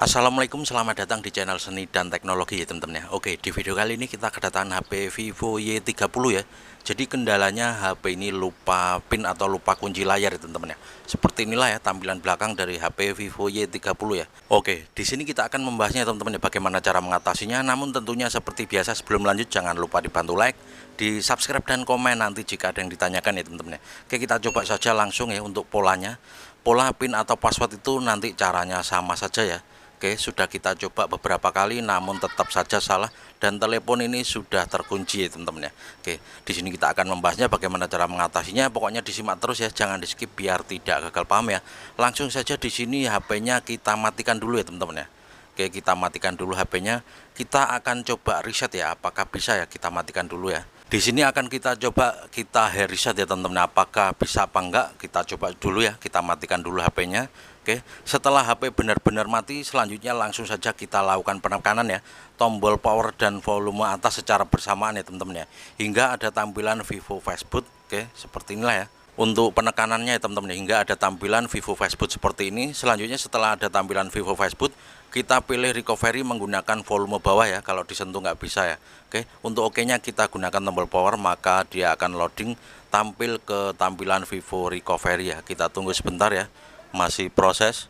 Assalamualaikum, selamat datang di channel Seni dan Teknologi ya teman-teman ya. Oke, di video kali ini kita kedatangan HP Vivo Y30 ya. Jadi kendalanya HP ini lupa pin atau lupa kunci layar ya teman-teman ya. Seperti inilah ya tampilan belakang dari HP Vivo Y30 ya. Oke, di sini kita akan membahasnya teman-teman ya, bagaimana cara mengatasinya. Namun tentunya seperti biasa sebelum lanjut jangan lupa dibantu like, di subscribe dan komen nanti jika ada yang ditanyakan ya teman-teman ya. Oke, kita coba saja langsung ya untuk polanya. Pola pin atau password itu nanti caranya sama saja ya. Oke, sudah kita coba beberapa kali namun tetap saja salah dan telepon ini sudah terkunci ya teman-teman ya. Oke, di sini kita akan membahasnya bagaimana cara mengatasinya. Pokoknya disimak terus ya, jangan di skip biar tidak gagal paham ya. Langsung saja di sini HP-nya kita matikan dulu ya teman-teman ya. Oke, kita matikan dulu HP-nya. Kita akan coba reset ya, apakah bisa ya, kita matikan dulu ya. Di sini akan kita coba kita reset ya teman-teman, apakah bisa apa enggak, kita coba dulu ya, kita matikan dulu HP-nya. Oke, setelah HP benar-benar mati, selanjutnya langsung saja kita lakukan penekanan ya, tombol power dan volume atas secara bersamaan ya teman-teman ya, hingga ada tampilan Vivo Fastboot. Oke, seperti inilah ya. Untuk penekanannya ya teman-teman, hingga ada tampilan Vivo Fastboot seperti ini. Selanjutnya setelah ada tampilan Vivo Fastboot, kita pilih recovery menggunakan volume bawah ya, kalau disentuh nggak bisa ya. Oke, untuk OK-nya kita gunakan tombol power, maka dia akan loading tampil ke tampilan Vivo recovery ya. Kita tunggu sebentar ya, masih proses.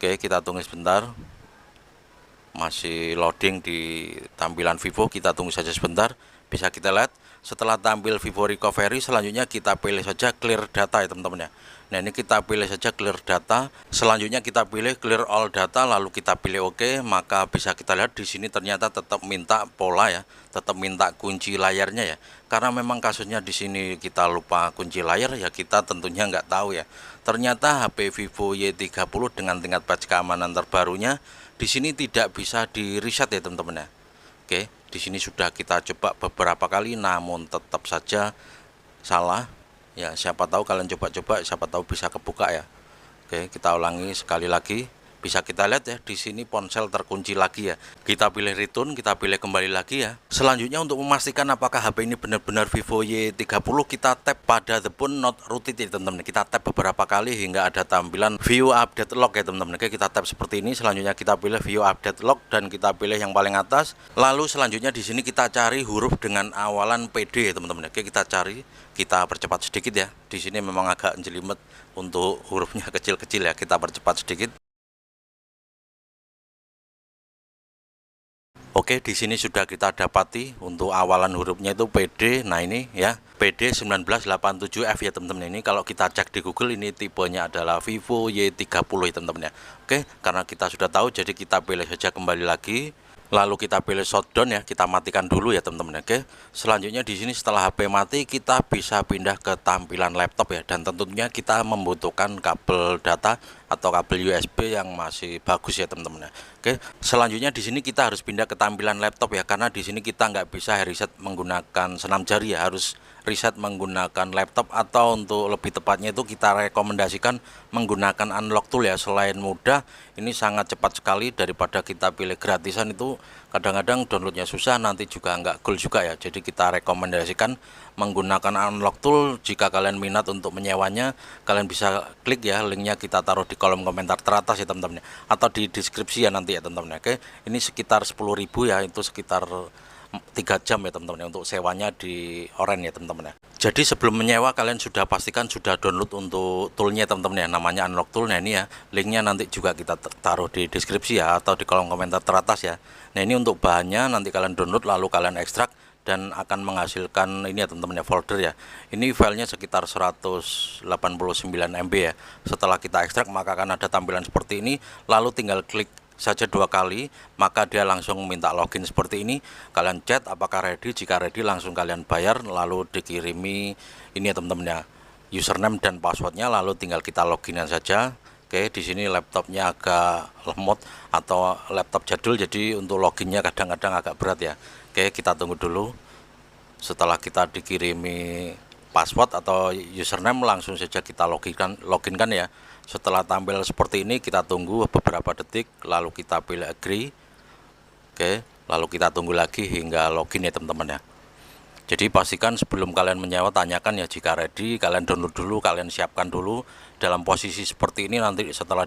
Oke, kita tunggu sebentar, masih loading di tampilan Vivo, kita tunggu saja sebentar. Bisa kita lihat setelah tampil Vivo recovery, selanjutnya kita pilih saja clear data ya teman-teman ya. Nah, ini kita pilih saja clear data, selanjutnya kita pilih clear all data, lalu kita pilih OK. Maka bisa kita lihat di sini ternyata tetap minta pola ya, tetap minta kunci layarnya ya. Karena memang kasusnya di sini kita lupa kunci layar ya, kita tentunya nggak tahu ya. Ternyata HP Vivo Y30 dengan tingkat patch keamanan terbarunya di sini tidak bisa di reset ya teman-teman ya. Oke, di sini sudah kita coba beberapa kali namun tetap saja salah. Ya, siapa tahu kalian coba-coba, siapa tahu bisa kebuka ya. Oke, kita ulangi sekali lagi. Bisa kita lihat ya, di sini ponsel terkunci lagi ya. Kita pilih return, kita pilih kembali lagi ya. Selanjutnya untuk memastikan apakah HP ini benar-benar Vivo Y30, kita tap pada the phone not rooted ya teman-teman. Kita tap beberapa kali hingga ada tampilan view update log ya teman-teman. Oke, kita tap seperti ini. Selanjutnya kita pilih view update log dan kita pilih yang paling atas. Lalu selanjutnya di sini kita cari huruf dengan awalan PD ya teman-teman. Oke, kita cari, kita percepat sedikit ya. Di sini memang agak jelimet untuk hurufnya kecil-kecil ya. Kita percepat sedikit. Oke, di sini sudah kita dapati untuk awalan hurufnya itu PD. Nah, ini ya, PD 1987F ya teman-teman. Ini kalau kita cek di Google, ini tipenya adalah Vivo Y30 ya teman-teman ya. Oke, karena kita sudah tahu, jadi kita pilih saja kembali lagi. Lalu kita pilih shutdown ya, kita matikan dulu ya teman-teman. Oke, selanjutnya di sini setelah HP mati, kita bisa pindah ke tampilan laptop ya, dan tentunya kita membutuhkan kabel data atau kabel USB yang masih bagus ya teman-teman. Oke, selanjutnya di sini kita harus pindah ke tampilan laptop ya, karena di sini kita nggak bisa reset menggunakan senam jari ya, harus reset menggunakan laptop, atau untuk lebih tepatnya itu kita rekomendasikan menggunakan unlock tool ya. Selain mudah, ini sangat cepat sekali daripada kita pilih gratisan, itu kadang-kadang downloadnya susah, nanti juga nggak cool juga ya. Jadi kita rekomendasikan menggunakan unlock tool. Jika kalian minat untuk menyewanya, kalian bisa klik ya, linknya kita taruh di kolom komentar teratas ya teman-teman, atau di deskripsi ya nanti ya teman-teman. Oke, ini sekitar 10.000 ya, itu sekitar 3 jam ya teman-teman untuk sewanya di Orange ya teman-teman ya. Jadi sebelum menyewa kalian sudah pastikan sudah download untuk toolnya teman-teman ya, namanya unlock tool. Nah, ini ya linknya nanti juga kita taruh di deskripsi ya, atau di kolom komentar teratas ya. Nah, ini untuk bahannya nanti kalian download lalu kalian ekstrak dan akan menghasilkan ini ya teman-teman ya, folder ya. Ini filenya sekitar 189 MB ya. Setelah kita ekstrak maka akan ada tampilan seperti ini, lalu tinggal klik saja 2 kali, maka dia langsung minta login seperti ini. Kalian chat apakah ready, jika ready langsung kalian bayar, lalu dikirimi ini ya teman-teman ya, username dan passwordnya, lalu tinggal kita loginan saja. Oke, di sini laptopnya agak lemot atau laptop jadul, jadi untuk loginnya kadang-kadang agak berat ya. Oke, kita tunggu dulu. Setelah kita dikirimi password atau username, langsung saja kita loginkan ya. Setelah tampil seperti ini, kita tunggu beberapa detik, lalu kita pilih agree. Oke, lalu kita tunggu lagi hingga login ya teman-teman ya. Jadi pastikan sebelum kalian menyewa tanyakan ya, jika ready kalian download dulu, kalian siapkan dulu dalam posisi seperti ini. Nanti setelah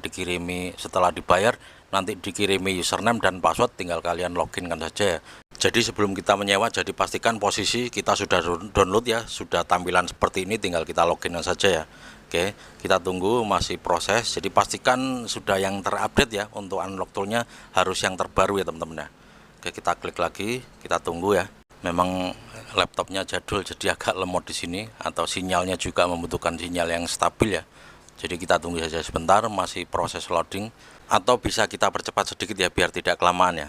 dibayar nanti dikirimi username dan password, tinggal kalian login kan saja ya. Jadi sebelum kita menyewa, jadi pastikan posisi kita sudah download ya, sudah tampilan seperti ini, tinggal kita login saja ya. Oke, kita tunggu, masih proses. Jadi pastikan sudah yang terupdate ya, untuk unlock toolnya harus yang terbaru ya teman-teman ya. Oke, kita klik lagi, kita tunggu ya. Memang laptopnya jadul jadi agak lemot di sini, atau sinyalnya juga membutuhkan sinyal yang stabil ya. Jadi kita tunggu saja sebentar, masih proses loading, atau bisa kita percepat sedikit ya biar tidak kelamaan ya.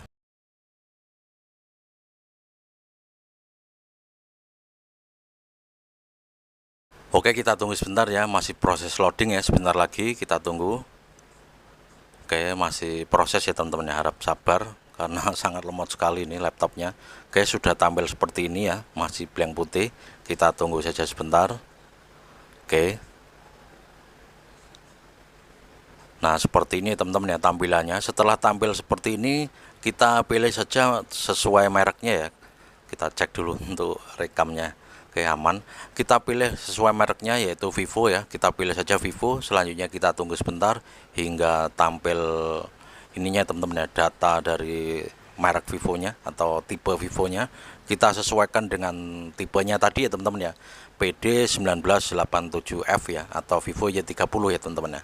Oke, kita tunggu sebentar ya, masih proses loading ya, sebentar lagi kita tunggu. Oke, masih proses ya teman-teman ya, harap sabar karena sangat lemot sekali ini laptopnya. Oke, sudah tampil seperti ini ya, masih blank putih. Kita tunggu saja sebentar. Oke, nah seperti ini teman-teman ya tampilannya. Setelah tampil seperti ini, kita pilih saja sesuai mereknya ya. Kita cek dulu untuk rekamnya. Oke, aman. Kita pilih sesuai mereknya yaitu Vivo ya. Kita pilih saja Vivo. Selanjutnya kita tunggu sebentar hingga tampil ininya teman-teman ya, data dari merek Vivonya atau tipe Vivonya. Kita sesuaikan dengan tipenya tadi ya teman-teman ya, PD1987F ya, atau Vivo Y30 ya teman-teman ya.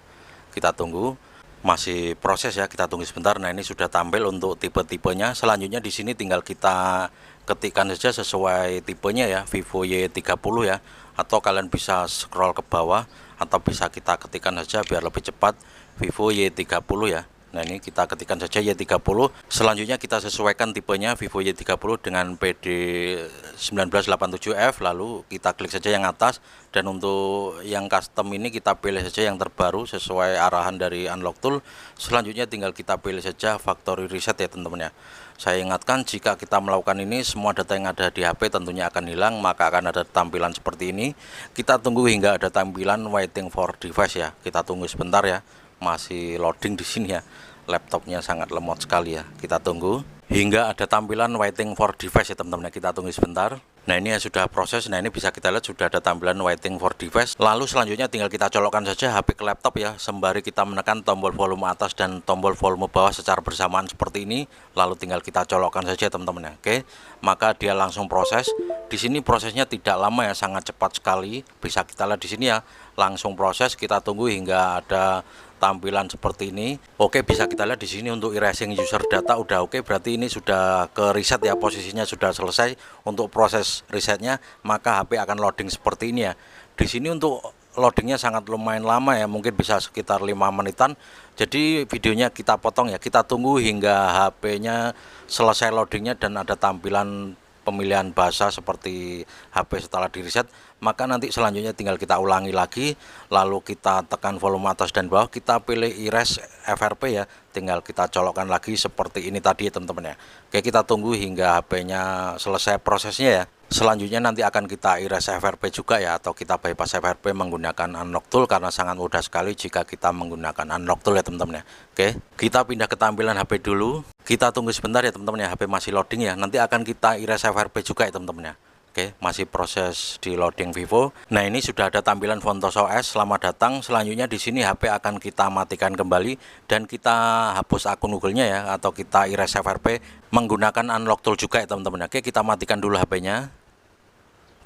Kita tunggu, masih proses ya, kita tunggu sebentar. Nah, ini sudah tampil untuk tipe-tipenya. Selanjutnya di sini tinggal kita ketikkan saja sesuai tipenya ya, Vivo Y30 ya, atau kalian bisa scroll ke bawah atau bisa kita ketikkan saja biar lebih cepat, Vivo Y30 ya. Nah, ini kita ketikkan saja Y30. Selanjutnya kita sesuaikan tipenya Vivo Y30 dengan PD1987F, lalu kita klik saja yang atas, dan untuk yang custom ini kita pilih saja yang terbaru sesuai arahan dari unlock tool. Selanjutnya tinggal kita pilih saja factory reset ya teman-teman ya. Saya ingatkan, jika kita melakukan ini, semua data yang ada di HP tentunya akan hilang, maka akan ada tampilan seperti ini. Kita tunggu hingga ada tampilan waiting for device ya. Kita tunggu sebentar ya, masih loading di sini ya. Laptopnya sangat lemot sekali ya. Kita tunggu hingga ada tampilan waiting for device ya teman-teman. Kita tunggu sebentar. Nah, ini ya sudah proses. Nah, ini bisa kita lihat sudah ada tampilan waiting for device. Lalu selanjutnya tinggal kita colokkan saja HP ke laptop ya, sembari kita menekan tombol volume atas dan tombol volume bawah secara bersamaan seperti ini. Lalu tinggal kita colokkan saja teman-teman ya. Oke, maka dia langsung proses. Di sini prosesnya tidak lama ya, sangat cepat sekali. Bisa kita lihat di sini ya, langsung proses. Kita tunggu hingga ada tampilan seperti ini. Oke, bisa kita lihat di sini untuk erasing user data udah oke, berarti ini sudah ke reset ya, posisinya sudah selesai untuk proses resetnya, maka HP akan loading seperti ini ya. Di sini untuk loadingnya sangat lumayan lama ya, mungkin bisa sekitar 5 menitan. Jadi videonya kita potong ya, kita tunggu hingga HP-nya selesai loadingnya dan ada tampilan pemilihan bahasa seperti HP setelah di reset. Maka nanti selanjutnya tinggal kita ulangi lagi, lalu kita tekan volume atas dan bawah, kita pilih erase FRP ya, tinggal kita colokkan lagi seperti ini tadi ya teman-teman ya. Oke, kita tunggu hingga HP-nya selesai prosesnya ya. Selanjutnya nanti akan kita erase FRP juga ya, atau kita bypass FRP menggunakan unlock tool, karena sangat mudah sekali jika kita menggunakan unlock tool ya teman-teman ya. Oke, kita pindah ke tampilan HP dulu. Kita tunggu sebentar ya teman-teman ya, HP masih loading ya. Nanti akan kita erase FRP juga ya teman-teman ya. Oke, masih proses di loading Vivo. Nah, ini sudah ada tampilan Fontos OS, selamat datang. Selanjutnya di sini HP akan kita matikan kembali dan kita hapus akun Google-nya ya, atau kita erase FRP menggunakan unlock tool juga ya teman-teman. Oke, kita matikan dulu HP-nya.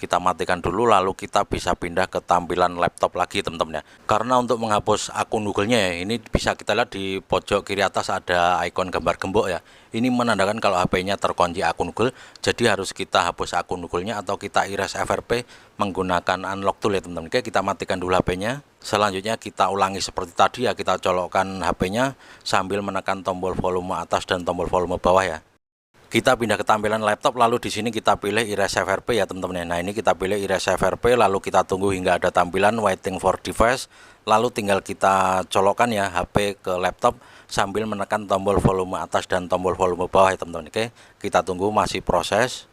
Kita matikan dulu, lalu kita bisa pindah ke tampilan laptop lagi teman-teman ya. Karena untuk menghapus akun Google-nya ya, ini bisa kita lihat di pojok kiri atas ada ikon gambar gembok ya. Ini menandakan kalau HP-nya terkunci akun Google, jadi harus kita hapus akun Google-nya atau kita erase FRP menggunakan unlock tool ya teman-teman. Oke, kita matikan dulu HP-nya. Selanjutnya kita ulangi seperti tadi ya, kita colokkan HP-nya sambil menekan tombol volume atas dan tombol volume bawah ya. Kita pindah ke tampilan laptop, lalu di sini kita pilih erase FRP ya teman-teman. Nah, ini kita pilih erase FRP, lalu kita tunggu hingga ada tampilan waiting for device, lalu tinggal kita colokkan ya HP ke laptop sambil menekan tombol volume atas dan tombol volume bawah ya teman-teman. Oke, kita tunggu, masih proses.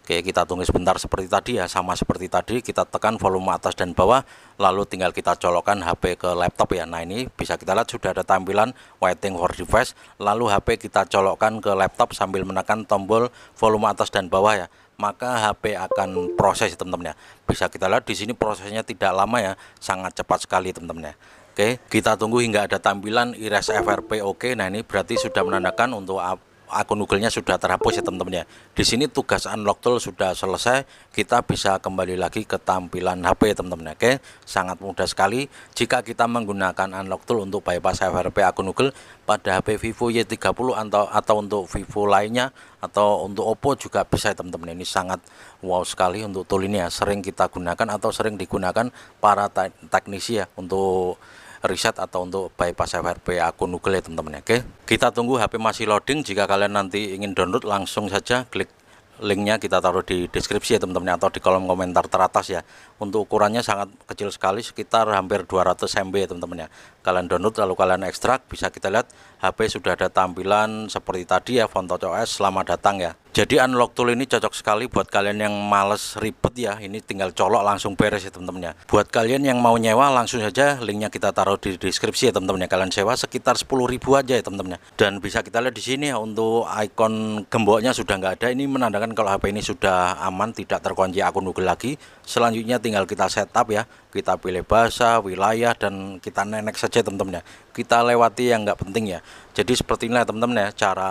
Oke, kita tunggu sebentar seperti tadi ya, sama seperti tadi kita tekan volume atas dan bawah, lalu tinggal kita colokkan HP ke laptop ya. Nah, ini bisa kita lihat sudah ada tampilan waiting for device, lalu HP kita colokkan ke laptop sambil menekan tombol volume atas dan bawah ya. maka HP akan proses teman-teman ya. Bisa kita lihat di sini prosesnya tidak lama ya, sangat cepat sekali teman-teman ya. Oke, kita tunggu hingga ada tampilan Erase FRP oke. Nah, ini berarti sudah menandakan untuk akun Google-nya sudah terhapus ya teman-teman ya. Di sini tugas unlock tool sudah selesai, kita bisa kembali lagi ke tampilan HP ya teman-teman. Oke, sangat mudah sekali jika kita menggunakan unlock tool untuk bypass FRP akun Google pada HP Vivo Y30 atau untuk Vivo lainnya atau untuk Oppo juga bisa ya teman-teman. Ini sangat wow sekali untuk tool ini ya, sering kita gunakan atau sering digunakan para teknisi ya untuk riset atau untuk bypass FRP akun Google ya teman-teman ya. Oke, kita tunggu HP masih loading. Jika kalian nanti ingin download, langsung saja klik linknya, kita taruh di deskripsi ya teman-teman, atau di kolom komentar teratas ya. Untuk ukurannya sangat kecil sekali, sekitar hampir 200 MB ya teman-teman ya. Kalian download lalu kalian ekstrak, bisa kita lihat HP sudah ada tampilan seperti tadi ya, font TouchOS, selamat datang ya. Jadi unlock tool ini cocok sekali buat kalian yang males ribet ya, ini tinggal colok langsung beres ya teman-teman ya. Buat kalian yang mau nyewa, langsung saja linknya kita taruh di deskripsi ya teman-teman ya. Kalian sewa sekitar 10.000 aja ya teman-teman ya. Dan bisa kita lihat di sini ya, untuk ikon gemboknya sudah nggak ada. Ini menandakan kalau HP ini sudah aman, tidak terkunci akun Google lagi. Selanjutnya tinggal kita setup ya, kita pilih bahasa, wilayah, dan kita next saja teman-teman ya. Kita lewati yang nggak penting ya. Jadi seperti inilah teman-teman ya cara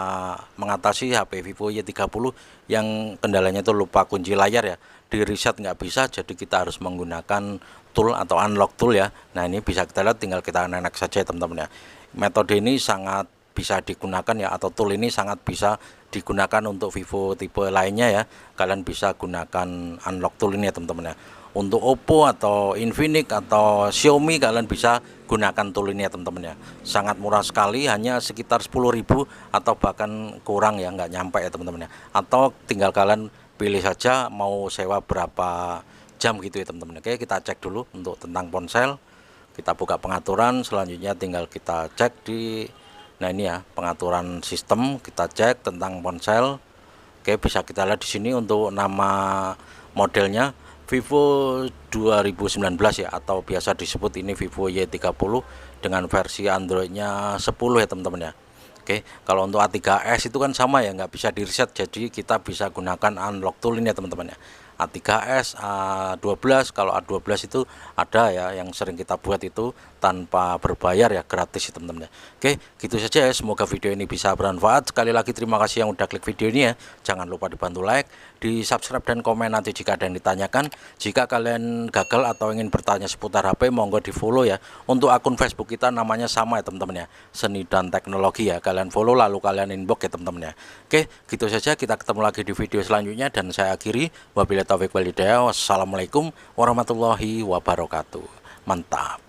mengatasi HP Vivo Y30 yang kendalanya itu lupa kunci layar ya. Di reset nggak bisa, jadi kita harus menggunakan tool atau unlock tool ya. Nah, ini bisa kita lihat, tinggal kita next saja teman-teman ya. Metode ini sangat bisa digunakan ya, atau tool ini sangat bisa digunakan untuk Vivo tipe lainnya ya. Kalian bisa gunakan unlock tool ini ya teman-teman ya. Untuk Oppo atau Infinix atau Xiaomi kalian bisa gunakan tool ini ya teman-teman ya. Sangat murah sekali, hanya sekitar 10.000 atau bahkan kurang ya, nggak nyampe ya teman-teman ya. Atau tinggal kalian pilih saja mau sewa berapa jam gitu ya teman-teman. Oke, kita cek dulu untuk tentang ponsel. Kita buka pengaturan, selanjutnya tinggal kita cek di, nah ini ya, pengaturan sistem, kita cek tentang ponsel. Oke, bisa kita lihat di sini untuk nama modelnya Vivo 2019 ya, atau biasa disebut ini Vivo Y30 dengan versi Androidnya 10 ya teman-teman ya. Oke, kalau untuk A3s itu kan sama ya, nggak bisa di reset, jadi kita bisa gunakan unlock tool ini ya teman-teman ya. A3s, A12, kalau A12 itu ada ya yang sering kita buat itu tanpa berbayar ya, gratis ya teman-teman ya. Oke, gitu saja ya, semoga video ini bisa bermanfaat. Sekali lagi terima kasih yang udah klik video ini ya, jangan lupa dibantu like, di subscribe dan komen nanti jika ada yang ditanyakan. Jika kalian gagal atau ingin bertanya seputar HP, monggo di follow ya. Untuk akun Facebook kita namanya sama ya teman-teman ya, Seni dan Teknologi ya, kalian follow lalu kalian inbox ya teman-teman ya. Oke, gitu saja, kita ketemu lagi di video selanjutnya, dan saya akhiri wabillahi taufiq wal hidayah. Wassalamualaikum warahmatullahi wabarakatuh. Mantap.